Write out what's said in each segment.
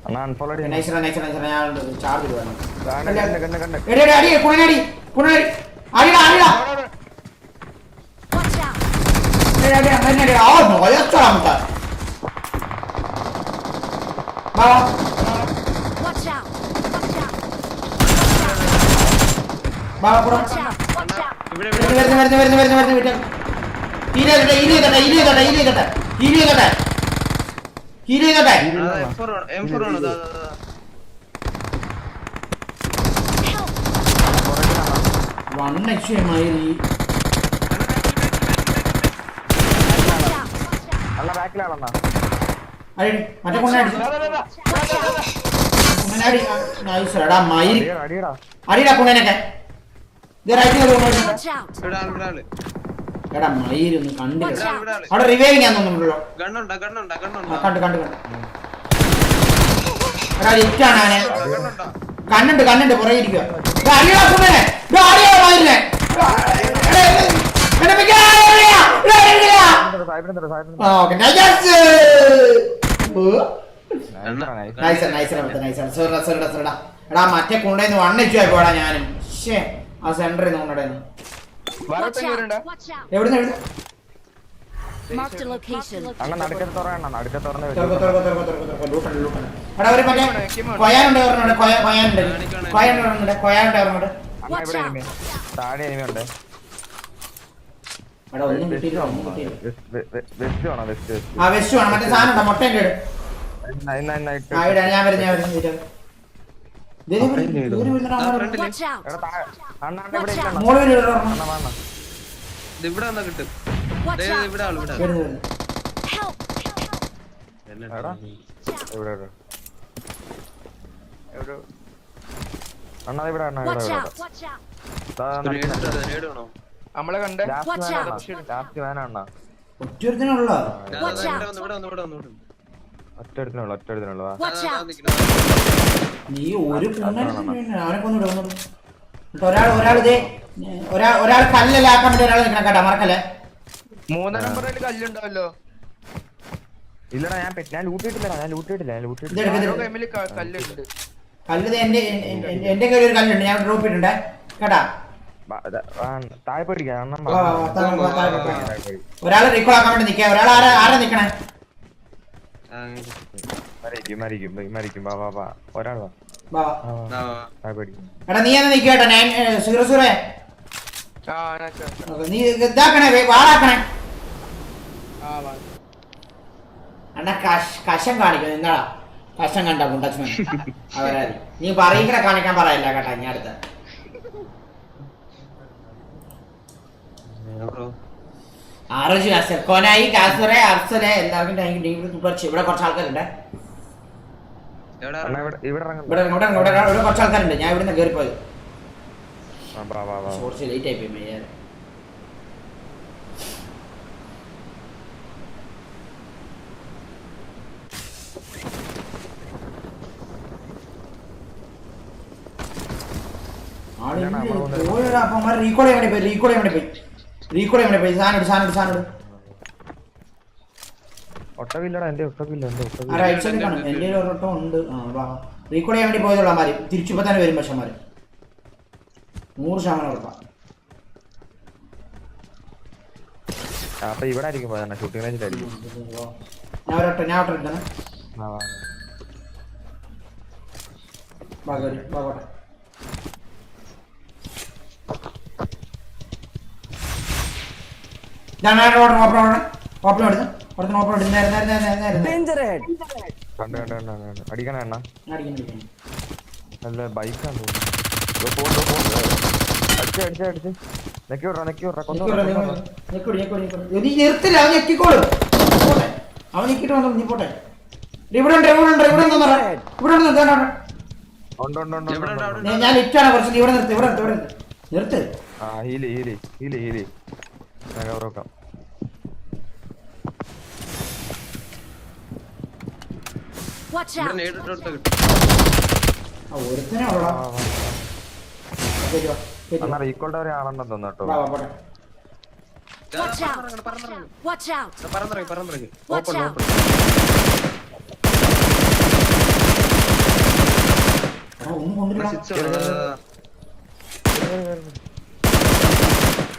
അണ്ണാ unfollow അടി. നൈസറ ഞാൻ charge ഇടുവാണ്. കണ്ട് അടി കുണനടി അടിടാ അടി ആ നോയച്ചാമത്തെ വാ വാ പുറ വരുന്നു വിട്ട ഹീലിയട്ടെ വണ്ണക്ഷയമായി മറ്റേ കുണ്ണടി അടിടാ കുണ്ണനൊക്കെ എടാ മയിലൊന്ന് കണ്ടില്ല അവിടെ റിവൈവിങ് ആണെന്ന് തോന്നുന്നുണ്ടല്ലോ. കണ്ടു എടാ ലിഫ്റ്റാണ് അവനെ കണ്ണുണ്ട് പുറകെ ഇരിക്കുക. എടാ മറ്റേ കൊണ്ടേന്ന് വണ്ണിച്ചു പോയപ്പോടാ ഞാനും ആ സെന്ററിൽ നോണ്ടേ എവിടുന്ന് മറ്റേ സാധനം മുട്ടേന്റെ ഞാൻ വരുന്ന നമ്മളെ കണ്ട ഒറ്റ നീ ഒരു അവനെ കൊന്നിടും. ഒരാൾ കല്ലല്ലാക്കാൻ വേണ്ടി ഒരാൾ നിൽക്കണം കേട്ടോ, മറക്കല്ലേ. 3 നമ്പറിൽ കല്ലുണ്ടാവല്ലോ. ഇല്ലടാ ഞാൻ ലൂട്ടിട്ടില്ലടാ കല്ലുണ്ട്. കല്ല് എന്റെ കയ്യിൽ ഒരു കല്ലുണ്ട്, ഞാൻ ഡ്രോപ്പ് ഇട്ടുണ്ട് കേട്ടാ. താഴെ പോയിരിക്കാം. ഒരാളെ റീകോൾ ആക്കാൻ വേണ്ടി നിൽക്കുക. ഒരാൾ ആരാ നിക്കണേ? മരിക്കും ഒരാൾ എടാ നീ എന്നാ നിൽക്കട്ടോ. സൂറേ നീ ഇതാക്കണേ, വാളാക്കണേ. അണ്ണാ കഷം കാണിക്കുന്നു. എന്താടാ കഷം കണ്ട കുണ്ടച്ഛൻ അവരാ നീ പറയിക്കണ കാണിക്കാൻ പറയല്ല കേട്ടാ. ഞാൻ അടുത്ത ആറോജി കൊനായി കാസുറെ അർസലെ എല്ലാവർക്കും ഇവിടെ കുറച്ച് ആൾക്കാരുണ്ട്. ഇവിടെ കുറച്ച് ആൾക്കാരുണ്ട്. ഞാൻ ഇവിടുന്ന് കയറിപ്പോയത് കുറച്ച് ലേറ്റ് ആയി പോയി. റീകോൾ ചെയ്യാൻ വേണ്ടി പോയി. സാധനം ഒട്ടവില്ലടാ. എന്റെ ഒട്ടവില്ല. എന്റെ ഒരൊട്ടം ഉണ്ട്. റീകോൾ ചെയ്യാൻ വേണ്ടി പോയതുള്ള മാര് തിരിച്ചുപ്പോ തന്നെ വരും. പക്ഷെ മാര് 100% ഉറപ്പാ. അപ്പൊ ഇവിടെ ആയിരിക്കും പോയതാണ്, ഷൂട്ടിംഗ് റേഞ്ചിലായിരിക്കും. ഞാൻ ഒരൊട്ടം ഇട്ടാണ്. അടിക്കണ എണ്ണ നല്ല ബൈക്കാണ് നിർത്തില്ല. അവൻ ഞെക്കിക്കോളും. അവൻ ഞെക്കിട്ട് വന്നു. നീ പോട്ടെ. ഇവിടെ ഞാൻ ലിഫ്റ്റാണ് കുറച്ച്. ഇവിടെ നിർത്ത്. റീകോൾഡ് ഒരാളുണ്ടെന്ന് തോന്നുന്നു കേട്ടോ.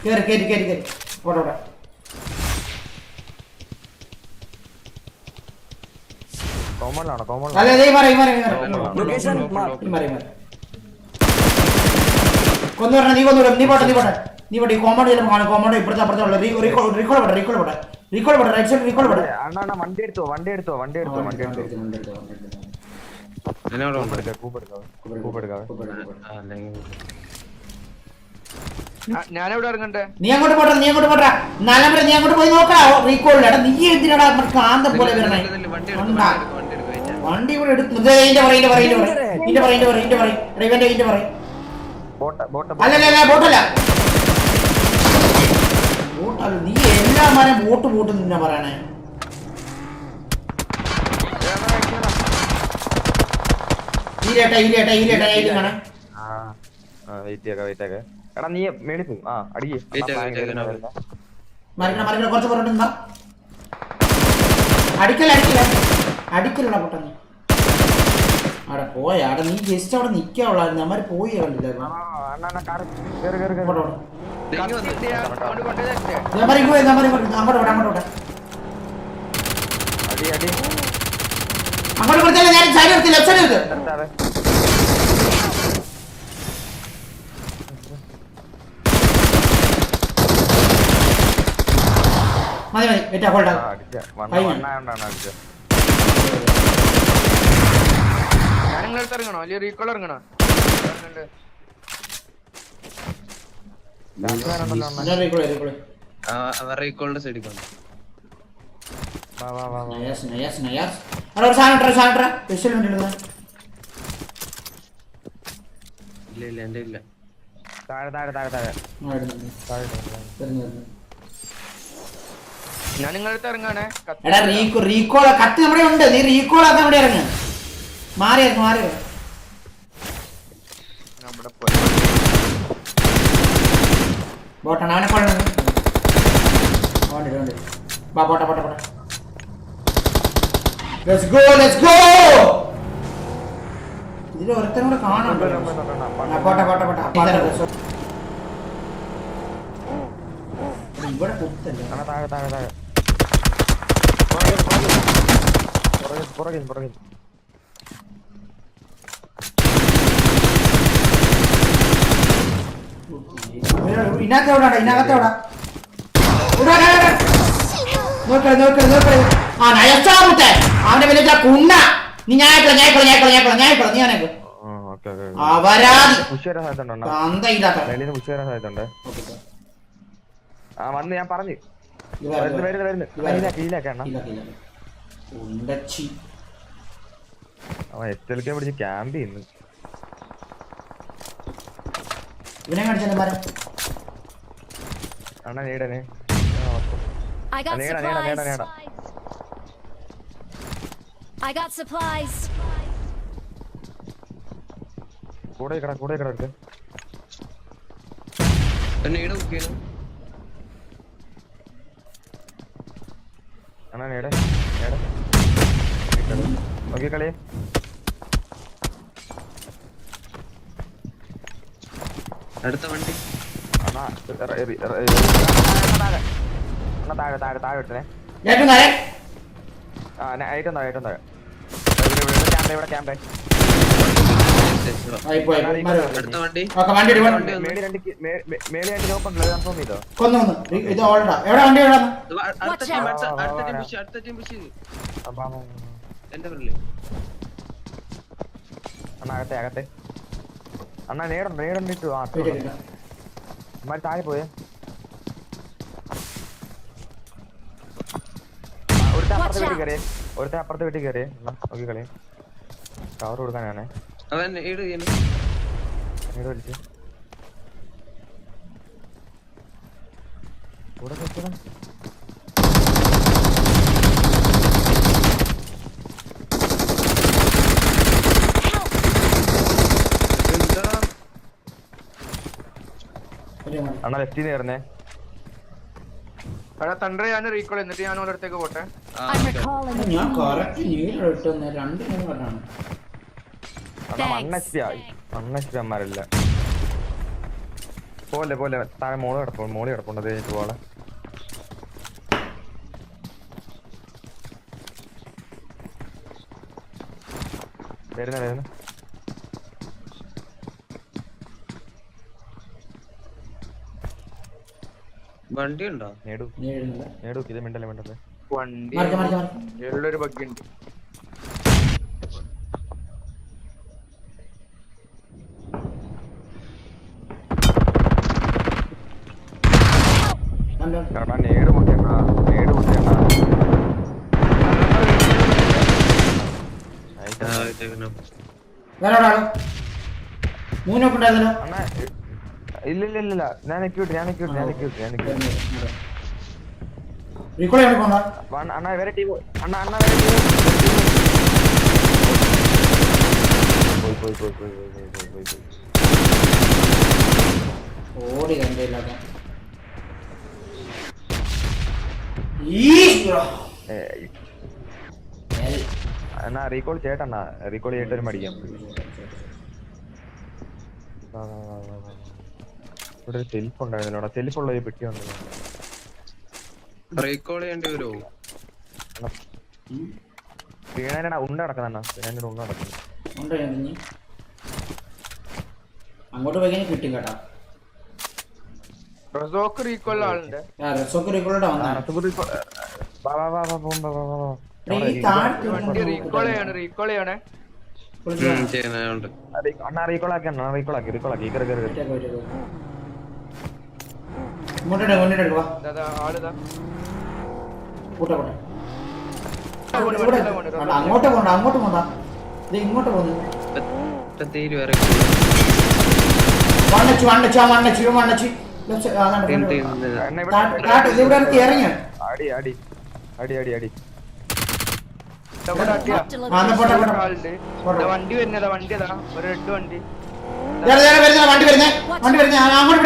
കേറി ഓടോടെ കോമണിലാണോ കോമൺ അല്ല ദേ മാറി ലൊക്കേഷൻ കൊന്നു പറഞ്ഞ നീ പോട്ടെ ഈ കോമ്പൗണ്ട് ചെല്ലുമ്പോൾ കാണും കോമ്പൗണ്ട് ഇപ്പുറത്തെ അപ്പുറത്തുള്ള റീകോൾ പെട്ടെ റൈറ്റ് സൈഡ് റീകോൾ പെട്ടെ അണ്ണാ വണ്ടി എടുത്തോ ഞാനെവിടെ ഇറങ്ങണ്ടേ? നീ അങ്ങോട്ട് പോട്ടെ നാലാമത് നീ അങ്ങോട്ട് പോയി നോക്കാ റീകോളിലാണ് നീ എന്തിനാടാ കാന്തം പോലെ വരണേ വണ്ടി ഇവിടെ എടുത്തു അല്ലല്ല ബോട്ടല്ല നീ എല്ലാ മരം ബോട്ട് നിന്നാ പറയണേ ഈലേട്ടാ എടാ നീ മേടി പോകും മറിക്കണ കുറച്ച് പറഞ്ഞിട്ടുണ്ടാ അടിക്കലടാ പൊട്ട നീ അവിടെ പോയ അവിടെ നീ ജസ്റ്റ് അവിടെ നിക്കാവുള്ളായിരുന്നു അമ്മ പോയി കണ്ടില്ല അങ്ങോട്ട് കൊടുത്തല്ലേ ഞാൻ സൈഡ് എടുത്ത് ലെഫ്റ്റ് സൈഡ് എടുത്ത് മതി വെറ്റാ ഹോൾഡ് ഞാനിങ്ങളടുത്ത് ഇറങ്ങണോ അല്ലെങ്കിൽ റീകോൾ ഇറങ്ങണോ? റീകോളിന്റെ സൈഡിൽ കൊണ്ട് ഇല്ല എന്റെ ഇല്ല. ഞാൻ നിങ്ങളടുത്ത് ഇറങ്ങാണേ. എടാ റീകോൾ കത്ത് നമ്മുടെ ഉണ്ട് നീ റീകോൾ ആക്കാൻ ഇവിടെ ഇറങ്ങ മാറി നമ്മുടെ ബോട്ടാണ് അവനെ കൊള്ളണം പോട്ടെ ലെറ്റ്സ് ഗോ ഇതിൽ ഒരുത്തനും കൂടെ കാണുന്നുണ്ടോ പോട്ടെ ഇവിടെ കുത്തല്ലേ പുറകിൽ ഇതിനകത്തെവിടാ അവന്റെ വലിയ കുണ്ണ നീ ഞായക്കള നീ ഞാനേക്ക് അവരാതി വന്ന് ഞാൻ പറഞ്ഞു അവൻ എറ്റലിക്കാൻ പിടിച്ച് ക്യാമ്പ് ചെയ്യുന്നു. ഇവനെ കാണിച്ചാലും മരം അണ്ണാ നേടനെ കൂടെ എടുത്ത് അണ്ണാ നേടെ നോക്കി കളി അടുത്ത വണ്ടി അണ്ണാ താഴെ ഇട്ടേ ഏറ്റവും താഴെ ഇവിടെ ക്യാമ്പ് അടുത്ത വണ്ടി മേലെ ആയിട്ട് നോക്കണ്ടല്ലോ കൺഫേം ചെയ്തോ അടുത്ത ടീം പുഷ് എന്റെ ഫ്രണ്ടില് അണ്ണാ അകത്തെ അണ്ണാ നേടണ്ടിട്ടു അമ്മാര് താഴെ പോയേ ഒരുത്തെ അപ്പുറത്തെ വീട്ടിൽ കയറിയേ നോക്കി കളി കവർ കൊടുക്കാനാണ് വലിച്ച് കൂടെ വെച്ചോ അണ്ണാ ലെഫ്റ്റിന്ന് കയറുന്നേ തണ്ടേ ഞാൻ റീകോൾ എന്നിട്ട് ഞാൻ ഒരിടത്തേക്ക് പോട്ടെ. ഞാൻ കറക്റ്റ് നീ 2 പറഞ്ഞാണ് അണ്ണന്മാരില്ല. പോലെ പോലെ താഴെ മോള് കിടപ്പുണ്ട് അത് കഴിഞ്ഞിട്ട് പോളെ. വരുന്ന വണ്ടി ഉണ്ടോ? നേടൂ ഇത് മിണ്ടല്ലേ വണ്ടി ഉള്ളൊരു ബഗ്ഗുണ്ട്. നേട് പൊട്ടിയണ്ണ അണ്ണ. ഇല്ല ഞാൻ അണ്ണ വേറെ ടീം അണ്ണ പോയി ഓടി കണ്ടില്ലാത്ത എന്നാ റീകോൾ ചെയ്യട്ടെണ്ണ. റീകോൾ ചെയ്തിട്ട് ഒരു മടിക്കാം. ഇവിടെ ഒരു സെൽഫ് ഉണ്ടായിരുന്നല്ലോ. സെൽഫുള്ള ഒരു പെട്ടി ഉണ്ട്. റീകോൾ ചെയ്യേണ്ടി വരുമോ? വീണാനാ ഉണ്ട നടക്കുന്ന വീണാൻ്റെ ഉണ്ട നടക്കുന്നു. അങ്ങോട്ട് പോയി കിട്ടും കേട്ടാ. റസോക്ക് റീകോൾ ആളുണ്ട്. വണ്ടി റീകോൾ ചെയ്യണേ. അണ്ണാ റീകോളാക്കി അങ്ങോട്ട് പോണ്ട ഇത് ഇങ്ങോട്ട് പോകുന്നു. ഇറങ്ങിയ വണ്ടി വരുന്നതാ. വണ്ടിയതാ ഒരു റെഡ് വണ്ടി. വണ്ടി വരുന്നേ അങ്ങോട്ട്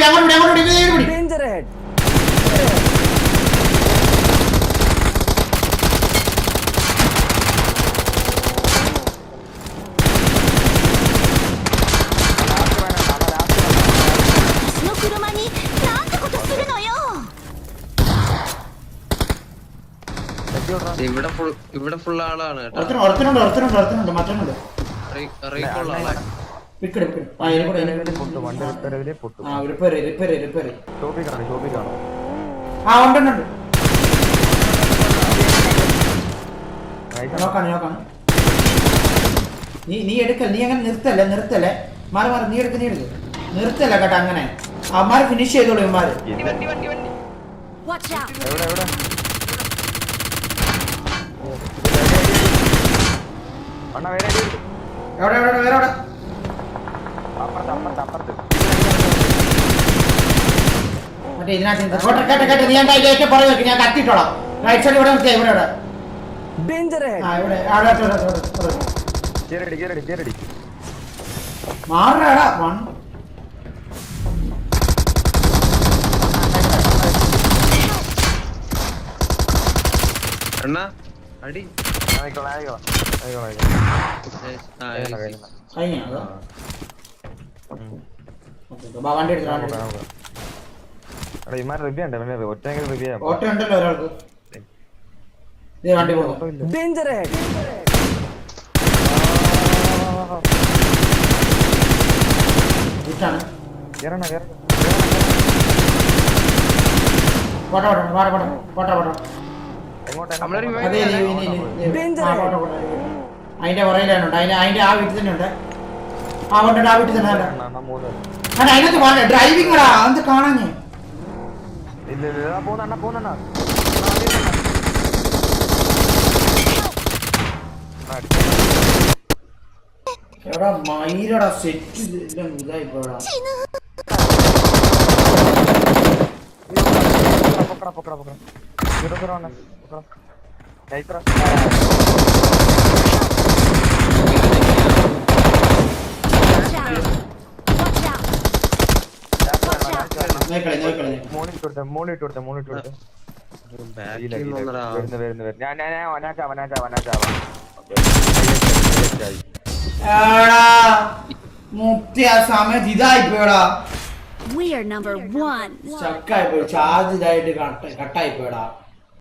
ഇവിടെ ഫുൾ ആളാണ് കേട്ടോ. നീ എടുക്കല്ല. നീ അങ്ങനെ നിർത്തല്ലേ മാറി നീ എടുക്ക നിർത്തല്ല കേട്ടോ. അങ്ങനെ അവന്മാര് ഫിനിഷ് ചെയ്തോളൂ. ഇവന്മാര് മറ്റേ ഇതിനകത്ത് നീ എന്താ പറയുക. ഞാൻ കത്തിട്ടോളാം. റൈറ്റ് സൈഡ് ഇവിടെ നിർത്തിയാ. ഇവിടെ മാറാടാ. അണ്ണാ അടി വണ്ടി ഓട്ടോ ഉണ്ടല്ലോ ഒരാൾക്ക്. വണ്ടി പോകുന്നു. അതിന്റെ പുറയിലാണുണ്ട്. അതിന്റെ ആ വീട്ടിൽ തന്നെ ഉണ്ട്. ആ വീട്ടിൽ തന്നെ അതിനകത്ത് ഡ്രൈവിംഗ് അത് കാണാഞ്ഞേ. എടാ മയിലടാ സെറ്റ് ഇതായിപ്പോടാ. കൃത്യ ആ സമയത്ത് ഇതായി പോയടാ. We are number one. സ്റ്റക്കായി പോയി, ചാർജ് ഇതായിട്ട് കട്ടായി പോയടാ.